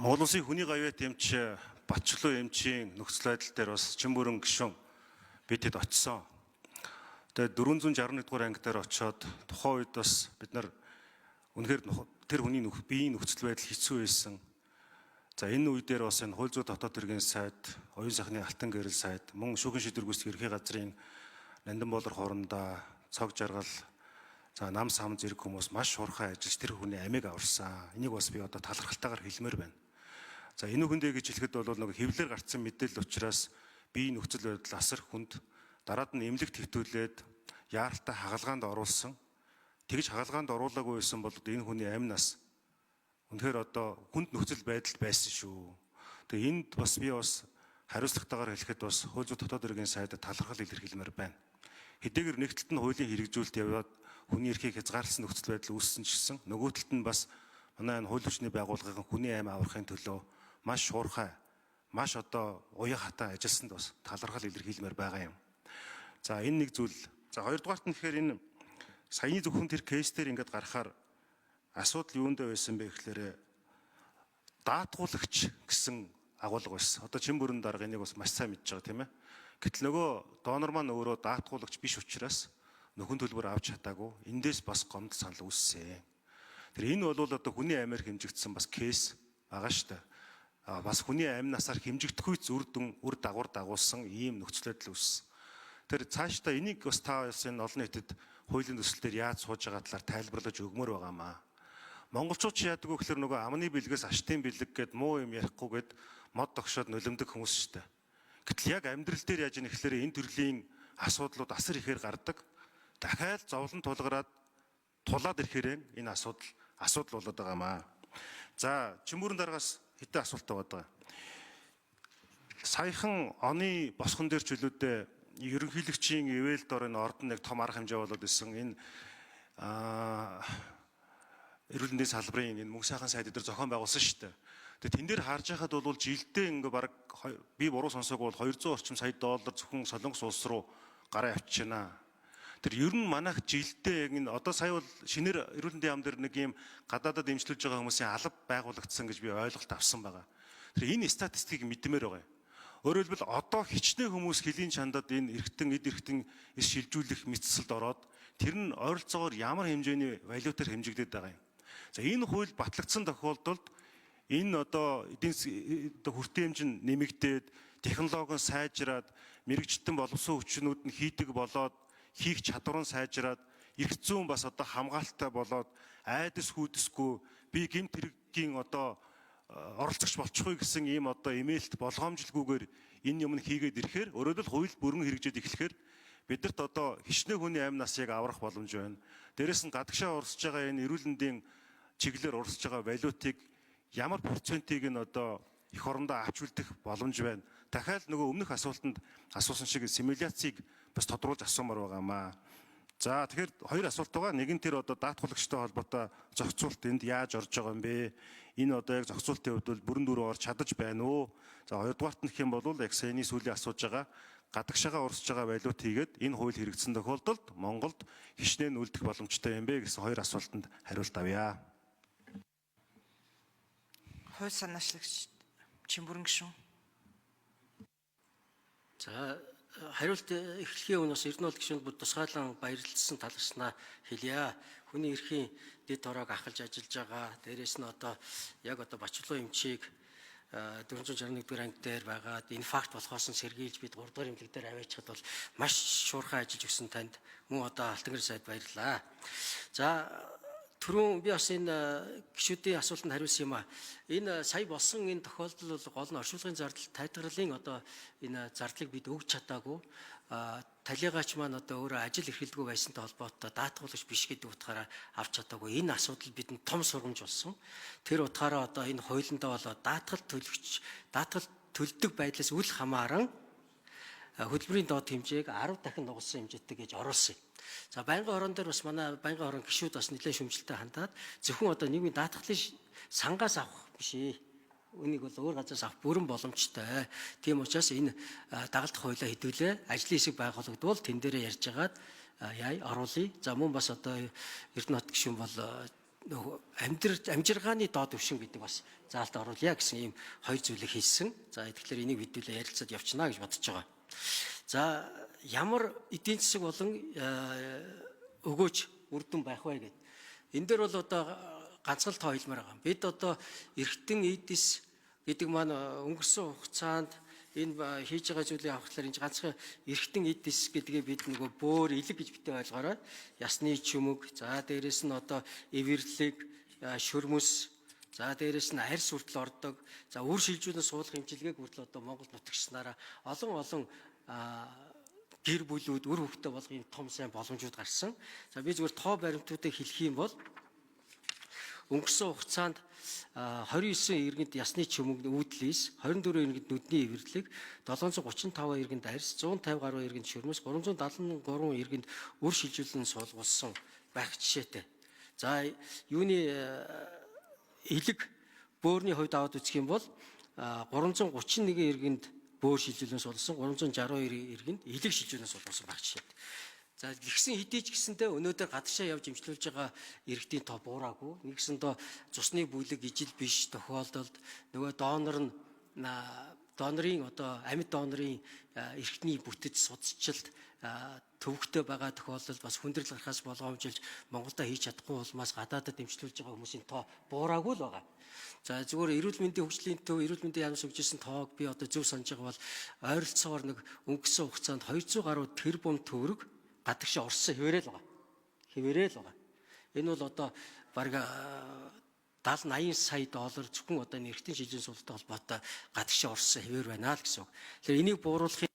Монгол Улсын хүний гавьяат эмч Батчлуу эмчийн нөхцөл байдал дээр бас Чимбүрэн гишүүн бидэд очсон. Тэгээд 461 дугаар анги дээр очиод тухайн үед бас бид нар үнэхээр тэр хүний биеийн нөхцөл байдал хэцүү байсан. За энэ үе дээр бас энэ хууль зүйн дотоод хэргийн сайд, оюун сайхны алтан гэрэл сайд, мөн шүүхийн шийдвэр гүйцэтгэх ерхий газрын Нандин болор хоорондоо цог жаргал, за нам сам зэрэг хүмүүс маш хурхан ажиллаж тэр хүний амийг аварсан. Энийг бас би одоо талархалтайгаар хэлмээр байна. За энэ хүндээ гэж хэлэхэд бол нэг хэвлэр гарцсан мэдээлэл учраас биеийн нөхцөл байдал асар хүнд, дараад нь эмнэлэгт хэвтүүлээд яаралтай хагалгаанд оруулсан. Тэгж хагалгаанд оруулаагүй байсан бол энэ хүний амь нас үнэхээр одоо хүнд нөхцөл байдал байсан шүү. Тэгээ энд бас би бас хариуцлагатайгаар хэлэхэд бас хууль зүйн дотоод хэргийн сайдад талархал илэрхийлмээр байна. Хэдийгээр нэг талд нь хуулийн хэрэгжүүлэлт яваад хүний эрхийг хязгаарласан нөхцөл байдал үүссэн ч гэсэн нөгөө талд нь бас манай энэ хууль хүчний байгууллагын хүний амь аврахын төлөө маш шуурхай, маш одоо уян хатан ажилласанд бас талархал илэрхийлмээр байгаа юм. За энэ нэг зүйл. За хоёрдугаарт нь тэгэхээр энэ саяны зөвхөн тэр кейс дээр ингээд гарахаар асуудал юундаа байсан бэ гэхээр даатгуулагч гэсэн агуулга байсан. Одоо Чимбүрэн дарга энийг бас маш сайн мэдж байгаа тийм ээ. Гэтэл нөгөө донор маань өөрөө даатгуулагч биш учраас нөхөн төлбөр авч чадаагүй. Эндээс бас гомдол санал үүссэн. Тэр энэ бол одоо хүний амиар хэмжигдсэн бас кейс байгаа шүү дээ. Бас хүний амь насаар хэмжигдэхүйц үр дагавар дагуулсан ийм нөхцөл байдал үүссэн. Тэр цаашдаа энийг бас та улсын олон нийтэд хуулийн төсөл дээр яаж сууж байгаа талаар тайлбарлаж өгмөр байгаамаа. Монголчууд ч яадаг вэ гэхээр нөгөө амны бэлгээс аштын бэлэг гэд муу юм ярихгүйгээд мод тогшоод нулимдаг хүмүүс шүү дээ. Гэтэл яг амьдрал дээр яаж ийм ихлээр энэ төрлийн асуудлууд асар ихээр гардаг. Дахиад зовлон тулгараад тулаад ирэхээр энэ асуудал болоод байгаамаа. За Чимбүрэн даргаас хэдэн асуулт байгаа. Саяхан оны босгон дээр ч үлүүдээ ерөнхийлөгчийн ивэл дор энэ ордон нэг том арга хэмжээ болоод исэн энэ эрүүл мэндийн салбарын энэ мөнх сайхан сайд дээр зохион байгуулсан шүү дээ. Тэгээ тэн дээр харж байхад бол жилдээ ингээ баг би буруу сонсоогүй бол 200 орчим сая доллар зөвхөн Солонгос улс руу гараа авчиж байна. Тэр ер нь манайх жилдээ яг энэ одоо сая бол шинээр эрүүл мэндийн яам дээр нэг юм гадаадад эмчилж байгаа хүмүүсийн алба байгуулагдсан гэж би ойлголт авсан байгаа. Тэр энэ статистикийг мэдмээр байгаа юм. Өөрөөр хэлбэл одоо хичнээн хүмүүс хөлийн чандад энэ эд эрхтэн шилжүүлэх мэдсэлд ороод тэр нь ойролцоогоор ямар хэмжээний валютаар хэмжигдээд байгаа юм. За энэ хууль батлагдсан тохиолдолд энэ одоо эдийн хүртээ хэмжин нэмэгдээд технологи нь сайжраад мэрэгчтэн боловсон хүчнүүд нь хийдэг болоод хийх чадвар нь сайжраад эрх зүйн бас одоо хамгаалалттай болоод айдас хүйдэсгүй би гэмт хэргийн одоо оролцогч болчихгүй гэсэн ийм одоо имэйлт болгоомжлгүйгээр энэ юм хийгээд ирэхээр өөрөөр хууль бүрэн хэрэгжээд эхлэхээр бидэрт одоо хичнээн хүний амь насыг аврах боломж байна. Дээрээс нь гадагшаа урсж байгаа энэ эрүүл мэндийн чиглэлээр урсж байгаа валютыг ямар процентыг нь одоо эх орондоо авч үлдэх боломж байна. Дахиад нөгөө өмнөх асуултанд асуусан шиг симуляцийг бас тодруулж асуумаар байгаамаа. За тэгэхээр хоёр асуулт байгаа. Нэг нь тэр одоо даатгуулагчтай холбоотой зохицуулт энд яаж орж байгаа юм бэ? Энэ одоо яг зохицуултын хувьд бол бүрэн дүүрэн орж чадаж байна уу? За хоёрдугаарт нь гэх юм бол яг саяны сүүлийн асууж байгаа гадагшаага урсж байгаа валют хийгээд энэ хууль хэрэгжсэн тохиолдолд Монголд хичнээн үлдэх боломжтой юм бэ гэсэн хоёр асуултанд хариулт авъя. Хууль санаачлагч Чимбүрэн гишүүн. За хариулт эхлэхийн өмнөөс Эрдэнэт гишүүнд бүр тусгаалan баярлалсан талархснаа хэлье. Хүний эрхийн дэд хороог ахалж ажиллаж байгаа. Дээрээс нь одоо яг одоо Батчлуу эмчийг 461 дугаар анги дээр байгаад инфаркт болохоос нь сэргийлж бид 3 дугаар эмнэлэг дээр аваачихад бол маш шуурхай ажиллаж өгсөн танд мөн одоо алтан гэрэл сайд баярлалаа. За түрүүн би бас энэ гишүүдийн асуултанд хариулсан юм а. Энэ сая болсон энэ тохиолдол бол гол нь оршуулгын зардал тайлбарлалын одоо энэ зардлыг бид өгч чадаагүй. Талигаач маань одоо өөрөө ажил эрхэлдэггүй байсантай холбоотой даатгуулагч биш гэдэг утгаараа авч чадаагүй. Энэ асуудал бидэнд том сургамж болсон. Тэр утгаараа одоо энэ хуулиндаа болоо даатгал төлдөг байдлаас үл хамааран хөдөлмөрийн доод хэмжээг 10 дахин нугалсан хэмжээтэй гэж оруулсан. За байнгын хорон дээр бас манай байнгын хорон гишүүд бас нэлээд шүмжлэлтэй хандаад зөвхөн одоо нийгмийн даатгалын сангаас авах биш ээ. Үнийг бол өөр газраас авах бүрэн боломжтой. Тийм учраас энэ дагалдах хуулиа хэдүүлээ ажлын хэсэг байгуулагдвал тэн дээрээ ярьж агаад оруулъя. За мөн бас одоо Эрдэнэт гишүүн бол нөгөө амжиргааны доод өвшин гэдэг бас заалт оруулъя гэсэн ийм хоёр зүйлийг хийсэн. За тэгэхээр энийг хэдүүлээ ярилцаад явчихна гэж бодож байгаа. За ямар эдийн засаг болон өгөөж үр дүн байх вэ гэдэг. Энэ дээр бол одоо ганцхан тоо хэлмээр байгаа. Бид одоо эргэтэн эдис гэдэг маань өнгөрсөн хугацаанд энэ хийж байгаа зүйлийг авахлаар энэ ганцхан эргэтэн эдис гэдгээ бид нөгөө бөөр илэг гэж битээ ойлгоорой. Ясны чүмэг, за дээрэс нь одоо эвэрлэг, шөрмөс, за дээрэс нь арьс хүртэл ордог. За үр шилжүүлэн суулгах хэмжлэгийг хүртэл одоо Монгол нутагчнаараа олон гэр бүлүүд үр хөвгтэй болгох юм том сайн боломжууд гарсан. За би зүгээр тоо баримтуудыг хэлэх юм бол өнгөрсөн хугацаанд 29 иргэнд ясны чүмэг үүдлээс 24 иргэнд нүдний эвэрлэг 735 иргэнд арьс 150 гаруй иргэнд шөрмөс 373 иргэнд үр шилжүүлэн суулгуулсан байх жишээтэй. За юуны элэг бөөрийн хувьд аваад үзэх юм бол 331 иргэнд бөөр шилжүүлэн суулгасан 362 иргэнд элэг шилжүүлэн суулгасан байх жишээтэй. За гисэн хэдий ч гэсэндээ өнөөдөр гадагшаа явж имжлүүлж байгаа иргэдийн тоо буураагүй. Нэгсэндээ цусны бүлэг ижил биш тохиолдолд нөгөө донорын одоо амьд донорын эрхтний бүтэц судалжилт төвөгтэй байгаа тохиолдолд бас хүндрэл гарахаас болгоомжилж Монголда хийж чадахгүй улмаас гадаадад имжлүүлж байгаа хүмүүсийн тоо буураагүй л байгаа. За зүгээр эрүүл мэндийн хөгжлийн төв, эрүүл мэндийн яамс хөгжүүлсэн тоог би одоо зөв санаж байгаа бол ойролцоогоор нэг өнгөрсөн хугацаанд 200 гаруй тэрбум төгрөг гадагшаа орсон хэвээрээ л байгаа. Энэ бол одоо бараг 70-80 сая доллар зөвхөн одоо нэрхтэн шилжүүлэн суулгахтай холбоотой гадагшаа орсон хэвээр байна л гэсэн үг. Тэгэхээр энийг бууруулах